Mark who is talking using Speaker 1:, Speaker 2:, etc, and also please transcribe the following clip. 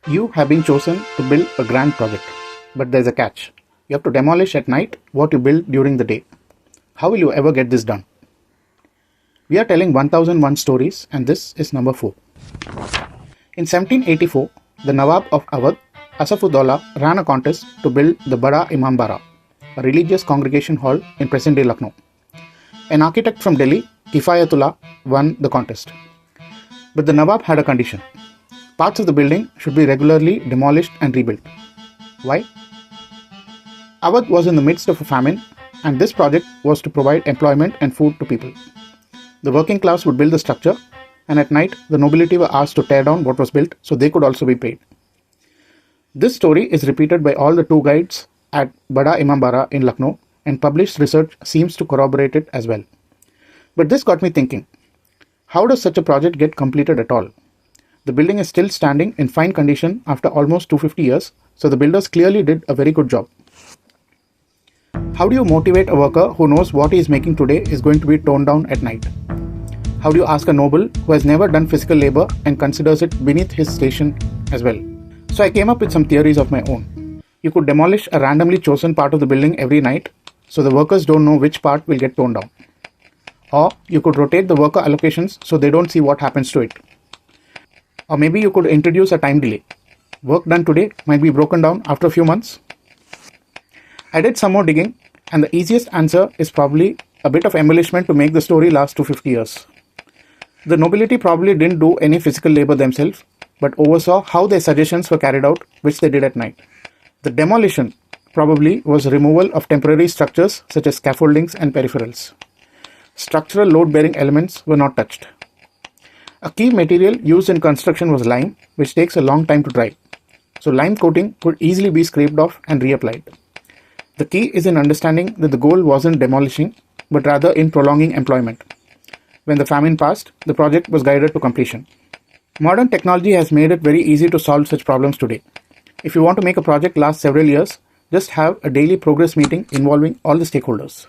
Speaker 1: You have been chosen to build a grand project, but there's a catch. You have to demolish at night what you build during the day. How will you ever get this done? We are telling 1001 stories, and this is number 4. In 1784, the Nawab of Awadh, Asafudollah, ran a contest to build the Bara Imambara, a religious congregation hall in present-day Lucknow. An architect from Delhi, Kifayatullah, won the contest. But the Nawab had a condition. Parts of the building should be regularly demolished and rebuilt. Why? Awadh was in the midst of a famine, and this project was to provide employment and food to people. The working class would build the structure, and at night the nobility were asked to tear down what was built so they could also be paid. This story is repeated by all the tour guides at Bara Imambara in Lucknow, and published research seems to corroborate it as well. But this got me thinking, how does such a project get completed at all? The building is still standing in fine condition after almost 250 years, so the builders clearly did a very good job. How do you motivate a worker who knows what he is making today is going to be torn down at night? How do you ask a noble who has never done physical labor and considers it beneath his station as well? So I came up with some theories of my own. You could demolish a randomly chosen part of the building every night, so the workers don't know which part will get torn down. Or you could rotate the worker allocations so they don't see what happens to it. Or maybe you could introduce a time delay. Work done today might be broken down after a few months. I did some more digging, and the easiest answer is probably a bit of embellishment to make the story last 250 years. The nobility probably didn't do any physical labor themselves, but oversaw how their suggestions were carried out, which they did at night. The demolition probably was removal of temporary structures such as scaffoldings and peripherals. Structural load-bearing elements were not touched. A key material used in construction was lime, which takes a long time to dry. So lime coating could easily be scraped off and reapplied. The key is in understanding that the goal wasn't demolishing, but rather in prolonging employment. When the famine passed, the project was guided to completion. Modern technology has made it very easy to solve such problems today. If you want to make a project last several years, just have a daily progress meeting involving all the stakeholders.